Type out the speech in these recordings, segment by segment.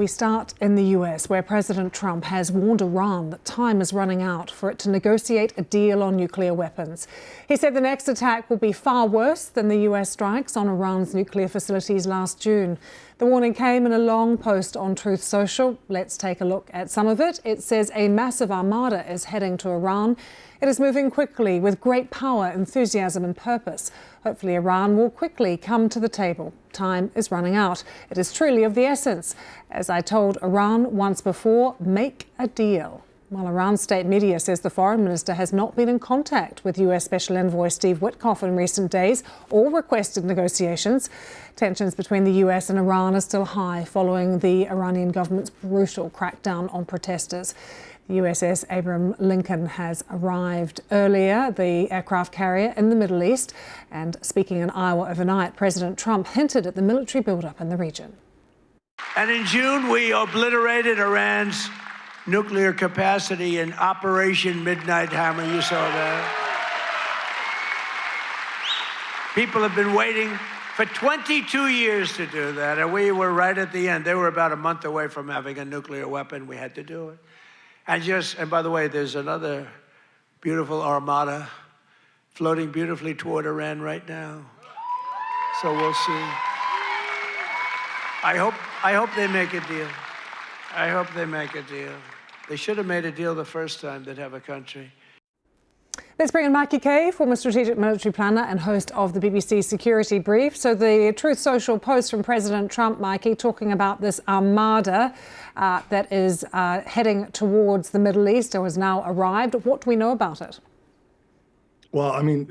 We start in the US, where President Trump has warned Iran that time is running out for it to negotiate a deal on nuclear weapons. He said the next attack will be far worse than the US strikes on Iran's nuclear facilities last June. The warning came in a long post on Truth Social. Let's take a look at some of it. It says a massive armada is heading to Iran. It is moving quickly with great power, enthusiasm and purpose. Hopefully Iran will quickly come to the table. Time is running out. It is truly of the essence. As I told Iran once before, make a deal. Well, Iran's state media says the foreign minister has not been in contact with US Special Envoy Steve Witkoff in recent days or requested negotiations. Tensions between the US and Iran are still high following the Iranian government's brutal crackdown on protesters. The USS Abraham Lincoln has arrived earlier, the aircraft carrier in the Middle East. And speaking in Iowa overnight, President Trump hinted at the military buildup in the region. And in June, we obliterated Iran's nuclear capacity in Operation Midnight Hammer. You saw that. People have been waiting for 22 years to do that, and we were right at the end. They were about a month away from having a nuclear weapon. We had to do it. And by the way, there's another beautiful Armada floating beautifully toward Iran right now. So we'll see. I hope they make a deal. I hope they make a deal. They should have made a deal the first time they'd have a country. Let's bring in Mikey Kay, former strategic military planner and host of the BBC Security Brief. So the Truth Social post from President Trump, Mikey, talking about this armada that is heading towards the Middle East or has now arrived. What do we know about it? Well, I mean,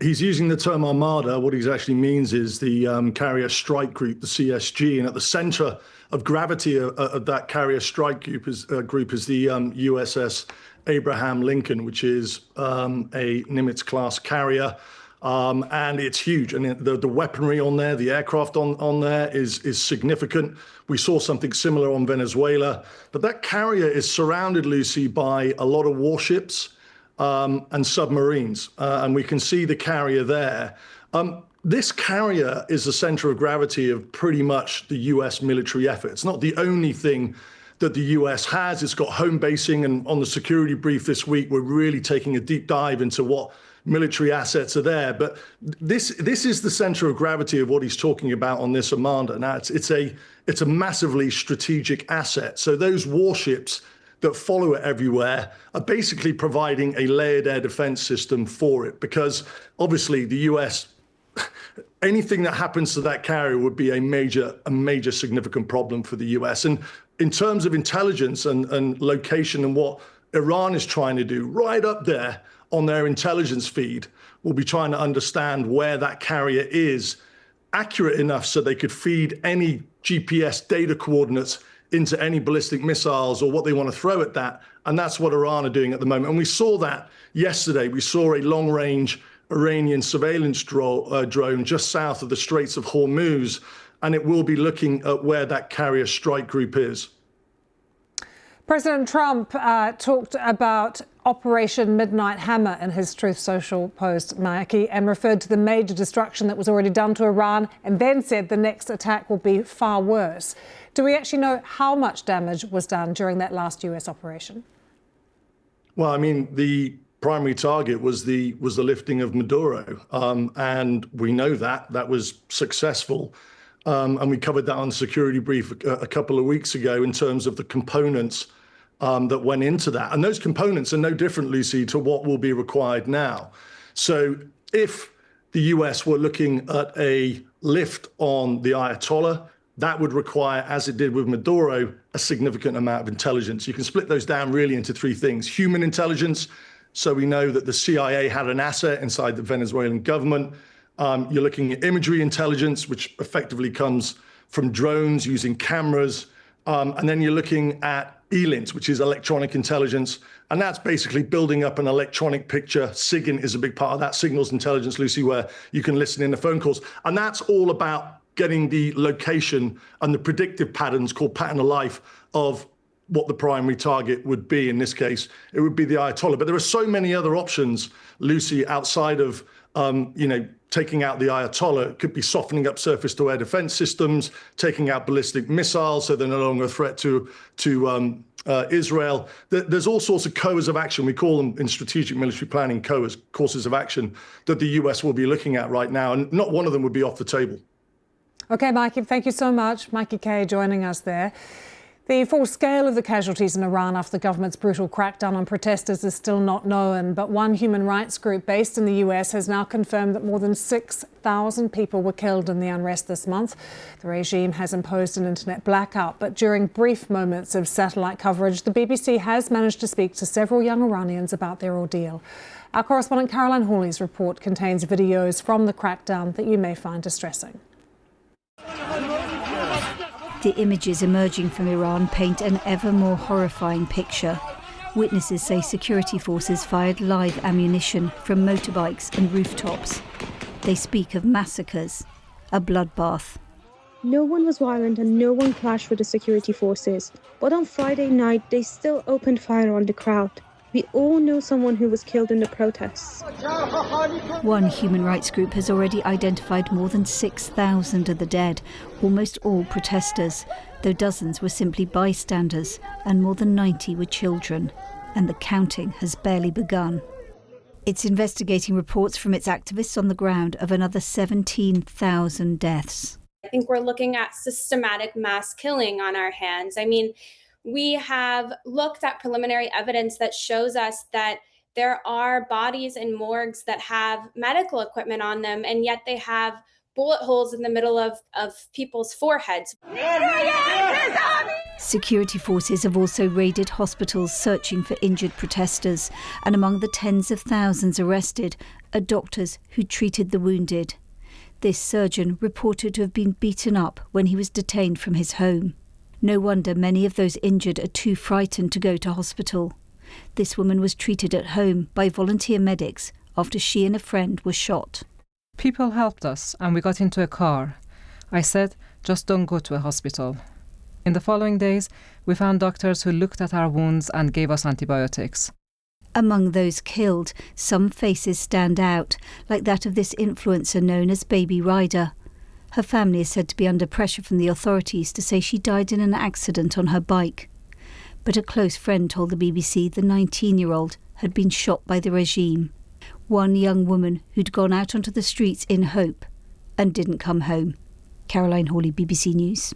he's using the term Armada. What he actually means is the Carrier Strike Group, the CSG, and at the center of gravity of that Carrier Strike Group is the USS Abraham Lincoln, which is a Nimitz-class carrier, and it's huge. And the weaponry on there, the aircraft on there is significant. We saw something similar on Venezuela, but that carrier is surrounded, Lucy, by a lot of warships and submarines, and we can see the carrier there. This carrier is the center of gravity of pretty much the US military effort. It's not the only thing that the US has. It's got home basing, and on the security brief this week, we're really taking a deep dive into what military assets are there. But this is the center of gravity of what he's talking about on this Armada. Now, it's a massively strategic asset. So those warships that follow it everywhere are basically providing a layered air defense system for it, because obviously the US, anything that happens to that carrier would be a major significant problem for the US. And in terms of intelligence and location and what Iran is trying to do, right up there on their intelligence feed, will be trying to understand where that carrier is accurate enough so they could feed any GPS data coordinates into any ballistic missiles or what they want to throw at that. And that's what Iran are doing at the moment. And we saw that yesterday. We saw a long-range Iranian surveillance drone just south of the Straits of Hormuz, and it will be looking at where that Carrier Strike Group is. President Trump talked about Operation Midnight Hammer in his Truth Social post, Mikey, and referred to the major destruction that was already done to Iran, and then said the next attack will be far worse. Do we actually know how much damage was done during that last US operation? Well, I mean, the primary target was the lifting of Maduro, and we know that was successful. And we covered that on Security Brief a couple of weeks ago in terms of the components that went into that. And those components are no different, Lucy, to what will be required now. So if the US were looking at a lift on the Ayatollah, that would require, as it did with Maduro, a significant amount of intelligence. You can split those down really into three things. Human intelligence, so we know that the CIA had an asset inside the Venezuelan government. You're looking at imagery intelligence, which effectively comes from drones using cameras. And then you're looking at ELINT, which is electronic intelligence. And that's basically building up an electronic picture. SIGINT is a big part of that, signals intelligence, Lucy, where you can listen in the phone calls. And that's all about getting the location and the predictive patterns called pattern of life of what the primary target would be. In this case, it would be the Ayatollah. But there are so many other options, Lucy, outside of taking out the Ayatollah. It could be softening up surface-to-air defense systems, taking out ballistic missiles so they're no longer a threat to Israel. There's all sorts of courses of action. We call them in strategic military planning courses of action that the US will be looking at right now, and not one of them would be off the table. OK, Mikey, thank you so much. Mikey Kay joining us there. The full scale of the casualties in Iran after the government's brutal crackdown on protesters is still not known, but one human rights group based in the US has now confirmed that more than 6,000 people were killed in the unrest this month. The regime has imposed an internet blackout, but during brief moments of satellite coverage, the BBC has managed to speak to several young Iranians about their ordeal. Our correspondent Caroline Hawley's report contains videos from the crackdown that you may find distressing. The images emerging from Iran paint an ever more horrifying picture. Witnesses say security forces fired live ammunition from motorbikes and rooftops. They speak of massacres, a bloodbath. No one was violent and no one clashed with the security forces. But on Friday night, they still opened fire on the crowd. We all know someone who was killed in the protests. One human rights group has already identified more than 6,000 of the dead, almost all protesters, though dozens were simply bystanders and more than 90 were children. And the counting has barely begun. It's investigating reports from its activists on the ground of another 17,000 deaths. I think we're looking at systematic mass killing on our hands. I mean, we have looked at preliminary evidence that shows us that there are bodies in morgues that have medical equipment on them, and yet they have bullet holes in the middle of people's foreheads. Security forces have also raided hospitals searching for injured protesters, and among the tens of thousands arrested are doctors who treated the wounded. This surgeon reported to have been beaten up when he was detained from his home. No wonder many of those injured are too frightened to go to hospital. This woman was treated at home by volunteer medics after she and a friend were shot. People helped us and we got into a car. I said, just don't go to a hospital. In the following days, we found doctors who looked at our wounds and gave us antibiotics. Among those killed, some faces stand out, like that of this influencer known as Baby Rider. Her family is said to be under pressure from the authorities to say she died in an accident on her bike. But a close friend told the BBC the 19-year-old had been shot by the regime. One young woman who'd gone out onto the streets in hope and didn't come home. Caroline Hawley, BBC News.